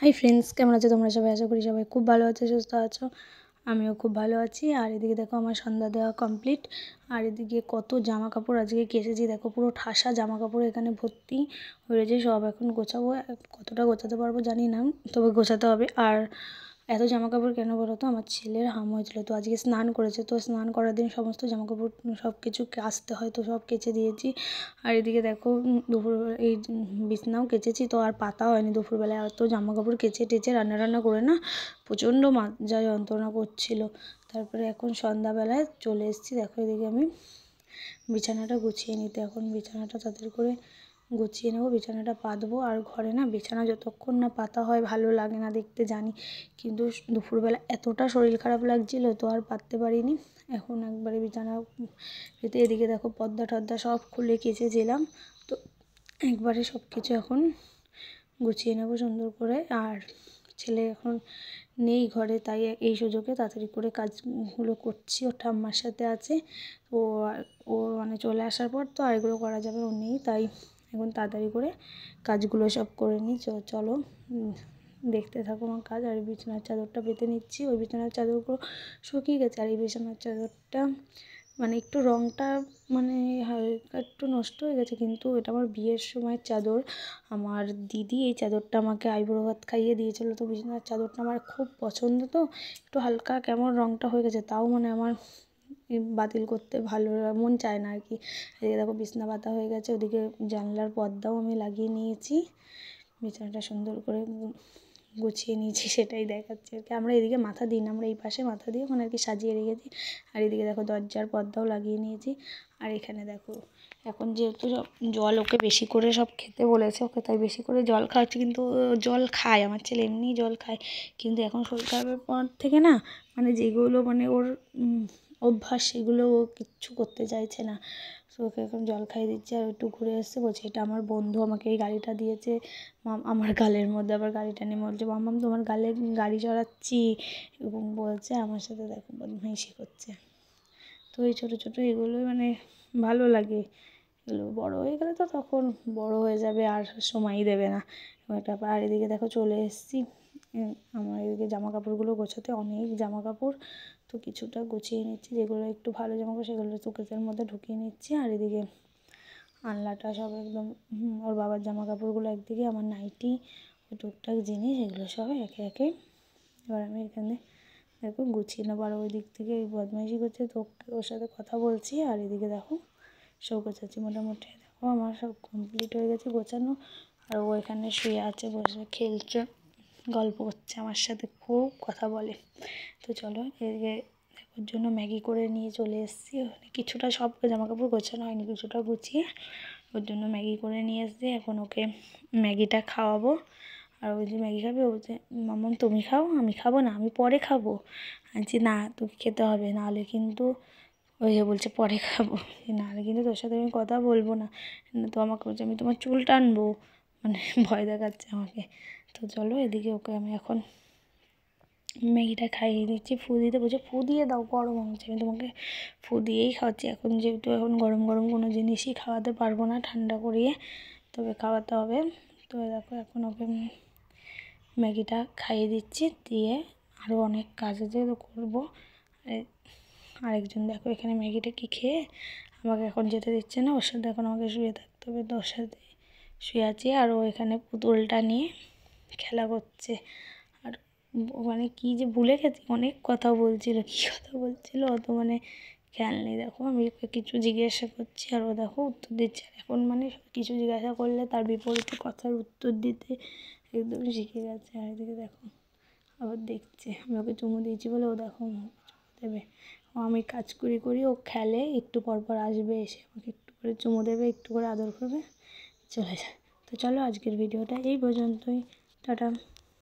Hi friends, কেমন আছো তোমরা সবাই? আশা করি সবাই খুব ভালো আছো, সুস্থ আছো। আমিও খুব ভালো আছি। আর এদিকে দেখো আমার সন্ধ্যা দেওয়া কমপ্লিট। আর এদিকে কত জামা কাপড় আজকে কেচেছি, দেখো পুরো ঠাসা জামা কাপড় এখানে ভর্তি হয়েছে। সব এখন গোছাবো, কতটা গোছাতে পারবো জানি না, তবে গোছাতে হবে। আর এত জামা কাপড় কেন বলো তো, আমার ছেলের হাম হয়েছিল, তো আজকে স্নান করেছে, তো স্নান করার দিন সমস্ত জামা কাপড় সব কিছু কাচতে হয়, তো সব কেচে দিয়েছি। আর এদিকে দেখো দুপুরবেলা এই বিছনাও কেচেছি, তো আর পাতা হয়নি দুপুরবেলায়। আর তো জামা কাপড় কেচে টেচে রান্না করে না প্রচণ্ড মাজা যন্ত্রণা করছিল। তারপরে এখন সন্ধ্যাবেলায় চলে এসেছি, দেখো এদিকে আমি বিছানাটা গুছিয়ে নিতে। এখন বিছানাটা তাড়াতাড়ি করে গুছিয়ে নেবো, বিছানাটা পাতবো। আর ঘরে না বিছানা যতক্ষণ না পাতা হয় ভালো লাগে না দেখতে, জানি, কিন্তু দুপুরবেলা এতটা শরীর খারাপ লাগছিলো তো আর পাততে পারিনি। এখন একবারে বিছানা পেতে এদিকে দেখো পর্দা টর্দা সব খুলে কেচেছিলাম, তো একবারে সব কিছু এখন গুছিয়ে নেবো সুন্দর করে। আর ছেলে এখন নেই ঘরে, তাই এই সুযোগে তাড়াতাড়ি করে কাজগুলো করছি। ওর ঠাম্মার সাথে আছে, ও ও মানে চলে আসার পর তো আর এগুলো করা যাবে, ও নেই, তাই এখন তাড়াতাড়ি করে কাজগুলো সব করে নিই। চলো দেখতে থাকো আমার কাজ। আর বিছানার চাদরটা পেতে নিচ্ছি, ওই বিছানার চাদরগুলো শুকিয়ে গেছে। আর এই বিছানার চাদরটা মানে একটু রঙটা মানে হালকা একটু নষ্ট হয়ে গেছে, কিন্তু এটা আমার বিয়ের সময় চাদর। আমার দিদি এই চাদরটা আমাকে আইবুড়ো ভাত খাইয়ে দিয়েছিলো, তো বিছানার চাদরটা আমার খুব পছন্দ। তো একটু হালকা কেমন রঙটা হয়ে গেছে, তাও মানে আমার বাতিল করতে ভালো মন চায় না আর কি। এদিকে দেখো বিছনা পাতা হয়ে গেছে, ওদিকে জানলার পর্দাও আমি লাগিয়ে নিয়েছি, বিছানাটা সুন্দর করে গুছিয়ে নিয়েছি সেটাই দেখাচ্ছি আর কি। আমরা এদিকে মাথা দিই না, আমরা এই পাশে মাথা দিয়ে ওখানে আর কি সাজিয়ে রেখেছি। আর এদিকে দেখো দরজার পর্দাও লাগিয়ে নিয়েছি। আর এখানে দেখো এখন যেহেতু সব জল ওকে বেশি করে সব খেতে বলেছে, ওকে তাই বেশি করে জল খাওয়াচ্ছি। কিন্তু জল খায়, আমার ছেলে এমনিই জল খায়, কিন্তু এখন শরীর খারাপের পর থেকে না মানে যেগুলো মানে ওর অভ্যাস সেগুলো ও কিচ্ছু করতে চাইছে না। তো ওকে এখন জল খাইয়ে দিচ্ছে। আর একটু ঘুরে এসছে, বলছে এটা আমার বন্ধু আমাকে এই গাড়িটা দিয়েছে। আমার গালের মধ্যে আবার গাড়িটা নিয়ে বলছে মাম্মাম তোমার গালে গাড়ি চড়াচ্ছি, এবং বলছে আমার সাথে দেখো বদমাইশি করছে। তো এই ছোটো ছোটো এগুলোই মানে ভালো লাগে। এগুলো বড়ো হয়ে গেলে তো তখন বড় হয়ে যাবে, আর সময়ই দেবে না একটা। আর এদিকে দেখো চলে এসেছি আমার এদিকে জামা কাপড়গুলো গোছাতে, অনেক জামা কাপড়, তো কিছুটা গুছিয়ে নিচ্ছি। যেগুলো একটু ভালো জামা কাপড় সেগুলো শোকেসের মধ্যে ঢুকিয়ে নিচ্ছি। আর এদিকে আলনাটা সব একদম ওর বাবার জামা কাপড়গুলো একদিকে, আমার নাইটি, ওই টুকটাক জিনিস এগুলো সব একে একে এবার আমি এখানে দেখো গুছিয়ে নেবো। আর ওই দিক থেকে এই বদমাইশি করছে, তো ওর সাথে কথা বলছি। আর এদিকে দেখো সব গোছাচ্ছি মোটামুটি। দেখো আমার সব কমপ্লিট হয়ে গেছে গোছানো। আর ও এখানে শুয়ে আছে, বসে খেলছে, গল্প করছে আমার সাথে, খুব কথা বলে। তো চলো এদিকে ওর জন্য ম্যাগি করে নিয়ে চলে এসেছি। কিছুটা সব জামা কাপড় গোছানো হয়নি, কিছুটা গুছিয়ে ওর জন্য ম্যাগি করে নিয়ে এসেছি। এখন ওকে ম্যাগিটা খাওয়াবো। আর ওই যে ম্যাগি খাবে, ও বলছে মাম্মাম তুমি খাও, আমি খাবো না, আমি পরে খাবো। বলছি না তোকে খেতে হবে, নাহলে কিন্তু ওই যে বলছে পরে খাবো, নাহলে কিন্তু তোর সাথে আমি কথা বলবো না, তো আমাকে বলছে আমি তোমার চুল টানবো, মানে ভয় দেখাচ্ছে আমাকে। তো চলো এদিকে ওকে আমি এখন ম্যাগিটা খাইয়ে দিচ্ছি। ফু দিতে বলছে ফু দিয়ে দাও, গরম হচ্ছে, আমি তোমাকে ফু দিয়েই খাওয়াচ্ছি। এখন যেহেতু এখন গরম গরম কোনো জিনিসই খাওয়াতে পারবো না, ঠান্ডা করিয়ে তবে খাওয়াতে হবে। তো দেখো এখন ওকে ম্যাগিটা খাইয়ে দিচ্ছি, দিয়ে আরও অনেক কাজ আছে তো করবো। আরেকজন দেখো এখানে ম্যাগিটা কি খেয়ে আমাকে এখন যেতে দিচ্ছে না, ওর সাথে এখন আমাকে শুয়ে থাকতে হবে, তো ওর সাথে শুয়ে আছি। আর ও এখানে পুতুলটা নিয়ে খেলা করছে। আর মানে কী যে ভুলে গেছি, অনেক কথা বলছিল, কী কথা বলছিল অত মানে খেয়াল নেই। দেখো আমি ওকে কিছু জিজ্ঞাসা করছি আর ও দেখো উত্তর দিচ্ছে। এখন মানে কিছু জিজ্ঞাসা করলে তার বিপরীতে কথার উত্তর দিতে একদম শিখে গেছে। আর এদিকে দেখো আবার দেখছে, আমি ওকে চুমু দিয়েছি বলে ও দেখো চুমু দেবে। ও আমি কাজ করি ও খেলে, একটু পর পর আসবে, এসে আমাকে একটু করে চুমু দেবে, একটু করে আদর করবে, চলে যায়। তো চলো আজকের ভিডিওটা এই পর্যন্তই, টাটা।